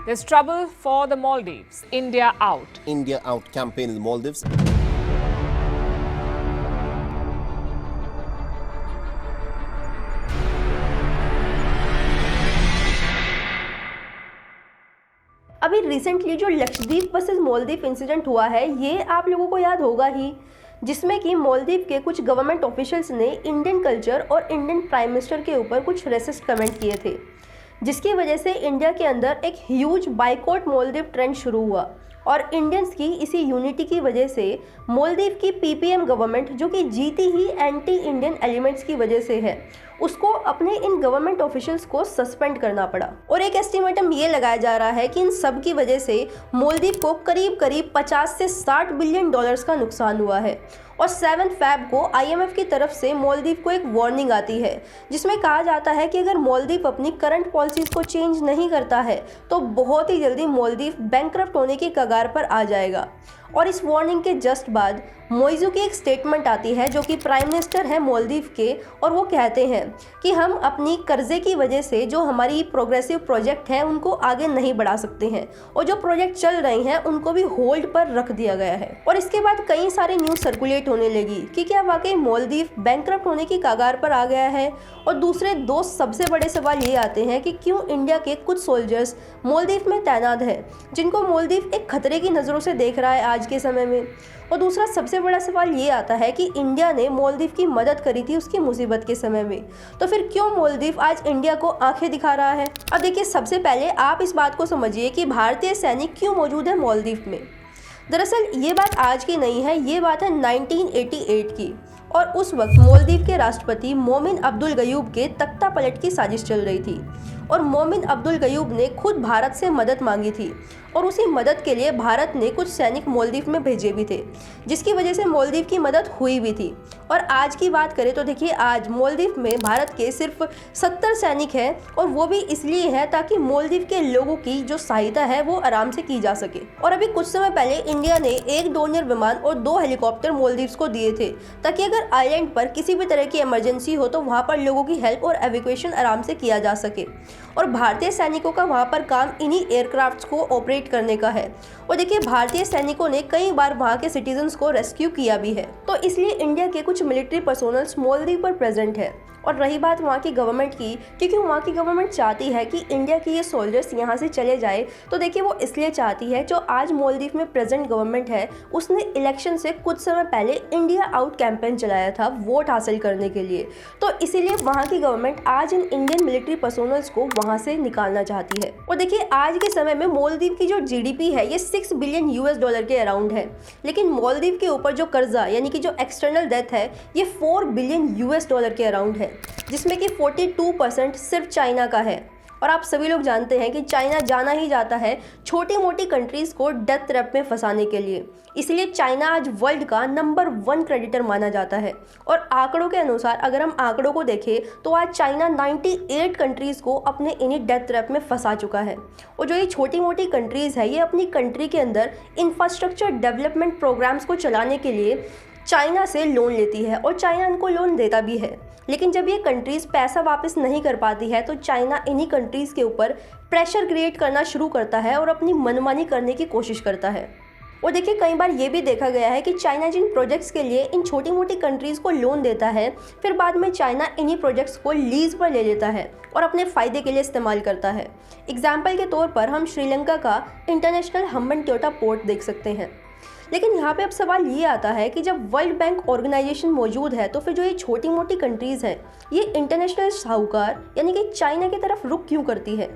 There's trouble for the Maldives. India out. India out campaign in the Maldives. अभी recently जो Lakshadweep versus Maldives incident हुआ है, ये आप लोगों को याद होगा ही, जिसमें कि मालदीव के कुछ गवर्नमेंट ऑफिशियल्स ने इंडियन कल्चर और इंडियन प्राइम मिनिस्टर के ऊपर कुछ रेसिस्ट कमेंट किए थे, जिसकी वजह से इंडिया के अंदर एक ह्यूज बाइकॉट मालदीव ट्रेंड शुरू हुआ। और इंडियंस की इसी यूनिटी की वजह से मालदीव की पीपीएम गवर्नमेंट, जो कि जीती ही एंटी इंडियन एलिमेंट्स की वजह से है, उसको अपने इन गवर्नमेंट ऑफिशियल्स को सस्पेंड करना पड़ा। और एक एस्टिमेटम ये लगाया जा रहा है कि इन सब की वजह से मालदीव को करीब करीब 50 से 60 बिलियन डॉलर्स का नुकसान हुआ है। और 7 फ़रवरी को आईएमएफ की तरफ से मालदीव को एक वार्निंग आती है, जिसमें कहा जाता है कि अगर मालदीव अपनी करंट पॉलिसीज़ को चेंज नहीं करता है तो बहुत ही जल्दी मालदीव बैंकरप्ट होने की कगार पर आ जाएगा। और इस वार्निंग के जस्ट बाद मोइज़ू की एक स्टेटमेंट आती है, जो कि प्राइम मिनिस्टर है मालदीव के, और वो कहते हैं कि हम अपनी कर्जे की वजह से जो हमारी प्रोग्रेसिव प्रोजेक्ट हैं उनको आगे नहीं बढ़ा सकते हैं, और जो प्रोजेक्ट चल रहे हैं उनको भी होल्ड पर रख दिया गया है। और इसके बाद कई सारी न्यूज़ सर्कुलेट होने लगी कि क्या वाकई मालदीव बैंकरप्ट होने की कगार पर आ गया है। और दूसरे दो सबसे बड़े सवाल ये आते हैं कि क्यों इंडिया के कुछ सोल्जर्स मालदीव में तैनात है, जिनको मालदीव एक खतरे की नज़रों से देख रहा है आज के समय में। और दूसरा सबसे बड़ा सवाल ये आता है कि इंडिया ने मालदीव की मदद करी थी उसकी मुसीबत के समय में, तो फिर क्यों मालदीव आज इंडिया को आंखें दिखा रहा है। अब देखिए, सबसे पहले आप इस बात को समझिए कि भारतीय सैनिक क्यों मौजूद है मालदीव में। दरअसल ये बात आज की नहीं है, ये बात है 1988 की, और उस वक्त मालदीव के राष्ट्रपति मोमिन अब्दुल गयूब के तख्ता पलट की साजिश चल रही थी। और मोमिन अब्दुल गयूब ने खुद भारत से मदद मांगी थी, और उसी मदद के लिए भारत ने कुछ सैनिक मालदीव में भेजे भी थे, जिसकी वजह से मालदीव की मदद हुई भी थी। और आज की बात करें तो देखिए, आज मालदीव में भारत के सिर्फ 70 सैनिक हैं, और वो भी इसलिए है ताकि मालदीव के लोगों की जो सहायता है वो आराम से की जा सके। और अभी कुछ समय पहले इंडिया ने एक डोनियर विमान और 2 हेलीकॉप्टर मालदीव्स को दिए थे, ताकि अगर आइलैंड पर किसी भी तरह की इमरजेंसी हो तो वहाँ पर लोगों की हेल्प और एविक्यूएशन आराम से किया जा सके। और भारतीय सैनिकों का वहाँ पर काम इन्हीं एयरक्राफ्ट्स को ऑपरेट करने का है। और देखिए, भारतीय सैनिकों ने कई बार वहाँ के सिटीजन्स को रेस्क्यू किया भी है, तो इसलिए इंडिया के कुछ मिलिट्री पर्सोनल्स मालदीव पर प्रेजेंट है। और रही बात वहाँ की गवर्नमेंट की, क्योंकि वहाँ की गवर्नमेंट चाहती है कि इंडिया के ये सोल्जर्स यहाँ से चले जाए, तो देखिए वो इसलिए चाहती है, जो आज मालदीव में प्रेजेंट गवर्नमेंट है उसने इलेक्शन से कुछ समय पहले इंडिया आउट कैंपेन चलाया था वोट हासिल करने के लिए, तो इसीलिए वहाँ की गवर्नमेंट आज इन इंडियन मिलिट्री पर्सोनल्स को वहाँ से निकालना चाहती है। और देखिए, आज के समय में मालदीव की जो जीडीपी है ये 6 बिलियन यूएस डॉलर के अराउंड है, लेकिन मालदीव के ऊपर जो कर्जा यानी कि जो एक्सटर्नल डेट है ये 4 बिलियन यूएस डॉलर के अराउंड है, जिसमें कि 42% सिर्फ चाइना का है। और आप सभी लोग जानते हैं कि चाइना जाना ही जाता है छोटी मोटी कंट्रीज़ को डेथ ट्रैप में फंसाने के लिए, इसलिए चाइना आज वर्ल्ड का नंबर 1 क्रेडिटर माना जाता है। और आंकड़ों के अनुसार अगर हम आंकड़ों को देखें तो आज चाइना 98 कंट्रीज़ को अपने इन्हीं डेथ ट्रैप में फंसा चुका है। और जो ये छोटी मोटी कंट्रीज़ है ये अपनी कंट्री के अंदर इंफ्रास्ट्रक्चर डेवलपमेंट प्रोग्राम्स को चलाने के लिए चाइना से लोन लेती है, और चाइना इनको लोन देता भी है। लेकिन जब ये कंट्रीज़ पैसा वापस नहीं कर पाती है तो चाइना इन्हीं कंट्रीज़ के ऊपर प्रेशर क्रिएट करना शुरू करता है और अपनी मनमानी करने की कोशिश करता है। और देखिए, कई बार ये भी देखा गया है कि चाइना जिन प्रोजेक्ट्स के लिए इन छोटी मोटी कंट्रीज़ को लोन देता है, फिर बाद में चाइना इन्हीं प्रोजेक्ट्स को लीज पर ले लेता है और अपने फ़ायदे के लिए इस्तेमाल करता है। एग्जाम्पल के तौर पर हम श्रीलंका का इंटरनेशनल हम्बनटोटा पोर्ट देख सकते हैं। लेकिन यहाँ पे अब सवाल ये आता है कि जब वर्ल्ड बैंक ऑर्गेनाइजेशन मौजूद है तो फिर जो ये छोटी मोटी कंट्रीज़ हैं ये इंटरनेशनल साहूकार यानी कि चाइना की तरफ रुख क्यों करती है।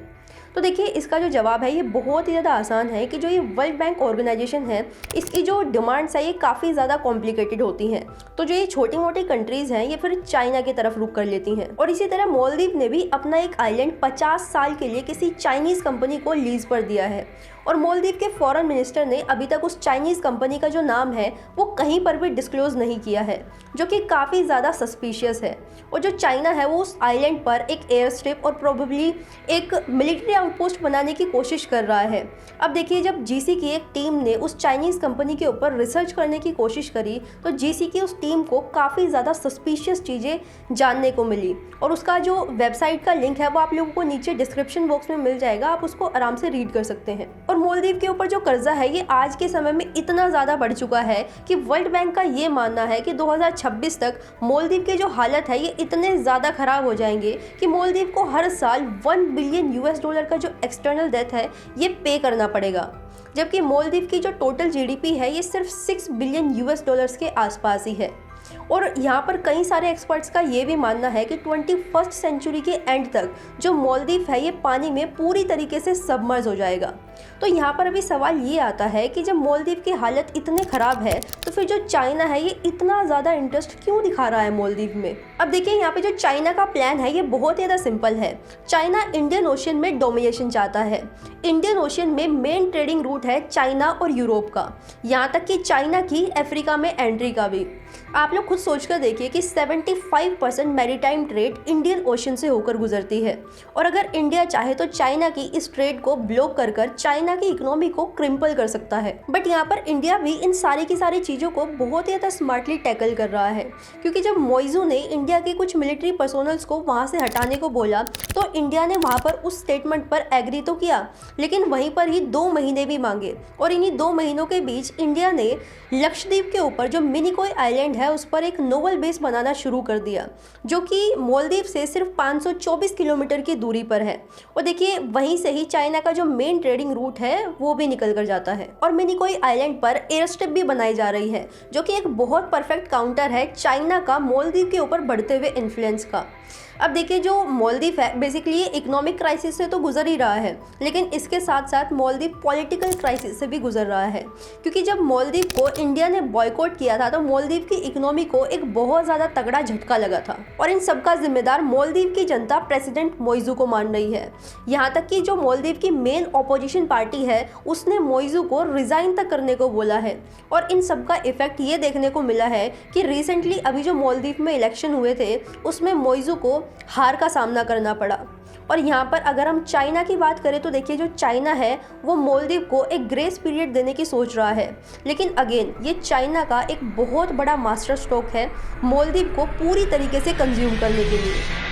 तो देखिए, इसका जो जवाब है ये बहुत ही ज़्यादा आसान है कि जो ये वर्ल्ड बैंक ऑर्गेनाइजेशन है इसकी जो डिमांड्स है ये काफ़ी ज़्यादा कॉम्प्लिकेटेड होती हैं, तो जो ये छोटी मोटी कंट्रीज़ हैं ये फिर चाइना की तरफ रुख कर लेती हैं। और इसी तरह मालदीव ने भी अपना एक आइलैंड 50 साल के लिए किसी चाइनीज़ कंपनी को लीज पर दिया है, और मालदीव के फॉरेन मिनिस्टर ने अभी तक उस चाइनीज़ कंपनी का जो नाम है वो कहीं पर भी डिस्क्लोज नहीं किया है, जो कि काफ़ी ज़्यादा सस्पिशियस है। और जो चाइना है वो उस आइलैंड पर एक एयर स्ट्रिप और प्रोबेबली एक मिलिट्री आउटपोस्ट बनाने की कोशिश कर रहा है। अब देखिए, जब जीसी की एक टीम ने उस चाइनीज़ कंपनी के ऊपर रिसर्च करने की कोशिश करी तो जीसी की उस टीम को काफ़ी ज़्यादा सस्पिशियस चीज़ें जानने को मिली। और उसका जो वेबसाइट का लिंक है वो आप लोगों को नीचे डिस्क्रिप्शन बॉक्स में मिल जाएगा, आप उसको आराम से रीड कर सकते हैं। और मालदीव के ऊपर जो कर्जा है ये आज के समय में इतना ज़्यादा बढ़ चुका है कि वर्ल्ड बैंक का ये मानना है कि 2026 तक मालदीव की जो हालत है ये इतने ज़्यादा ख़राब हो जाएंगे कि मालदीव को हर साल $1 बिलियन का जो एक्सटर्नल डेट है ये पे करना पड़ेगा। जबकि मालदीव की जो टोटल जीडीपी है ये सिर्फ $6 बिलियन के आसपास ही है। और यहाँ पर कई सारे एक्सपर्ट्स का ये भी मानना है कि 21st सेंचुरी के एंड तक जो मालदीव है ये पानी में पूरी तरीके से सबमर्ज हो जाएगा। तो यहाँ पर अभी सवाल ये आता है कि जब मालदीव की हालत इतने ख़राब है तो फिर जो चाइना है ये इतना ज़्यादा इंटरेस्ट क्यों दिखा रहा है मालदीव में। अब देखिए, यहाँ पे जो चाइना का प्लान है ये बहुत ज़्यादा सिंपल है। चाइना इंडियन ओशन में डोमिनेशन चाहता है। इंडियन ओशन में मेन ट्रेडिंग रूट है चाइना और यूरोप का, यहाँ तक कि चाइना की अफ्रीका में एंट्री का भी। आप लोग खुद सोच कर देखिए कि 75% मैरीटाइम ट्रेड इंडियन ओशन से होकर गुजरती है। और अगर इंडिया चाहे तो चाइना की इस ट्रेड को ब्लॉक कर चाइना की इकोनॉमी को क्रिम्पल कर सकता है। बट यहाँ पर इंडिया भी इन सारी की सारी चीज़ों को बहुत ही ज़्यादा स्मार्टली टैकल कर रहा है, क्योंकि जब मोइजू ने इंडिया के कुछ मिलिट्री पर्सोनल्स को वहाँ से हटाने को बोला तो इंडिया ने वहाँ पर उस स्टेटमेंट पर एग्री तो किया, लेकिन वहीं पर ही 2 महीने भी मांगे। और इन्हीं 2 महीनों के बीच इंडिया ने लक्षद्वीप के ऊपर जो मिनिकॉय आइलैंड है उस पर एक नोवल बेस बनाना शुरू कर दिया, जो कि मालदीव से सिर्फ 524 किलोमीटर की दूरी पर है। और देखिए, वहीं से ही चाइना का जो मेन ट्रेडिंग रूट है वो भी निकल कर जाता है। और मिनिकॉय आइलैंड पर एयर स्ट्रिप भी बनाई जा रही है, जो कि एक बहुत परफेक्ट काउंटर है चाइना का मालदीव के ऊपर बढ़ते हुए इन्फ्लुएंस का। अब देखिए, जो मालदीव है बेसिकली इकोनॉमिक क्राइसिस से तो गुजर ही रहा है, लेकिन इसके साथ साथ मालदीव पॉलिटिकल क्राइसिस से भी गुजर रहा है, क्योंकि जब मालदीव को इंडिया ने बॉयकॉट किया था तो मालदीव की इकोनॉमी को एक बहुत ज़्यादा तगड़ा झटका लगा था। और इन सबका जिम्मेदार मालदीव की जनता प्रेसिडेंट मोइजू को मान रही है। यहाँ तक कि जो मालदीव की मेन ऑपोजिशन पार्टी है उसने मोइजू को रिज़ाइन तक करने को बोला है। और इन सब का इफेक्ट ये देखने को मिला है कि रिसेंटली अभी जो मालदीव में इलेक्शन हुए थे उसमें मोइजू को हार का सामना करना पड़ा। और यहाँ पर अगर हम चाइना की बात करें तो देखिए, जो चाइना है वो मालदीव को एक ग्रेस पीरियड देने की सोच रहा है, लेकिन अगेन ये चाइना का एक बहुत बड़ा मास्टर स्ट्रोक है मालदीव को पूरी तरीके से कंज्यूम करने के लिए।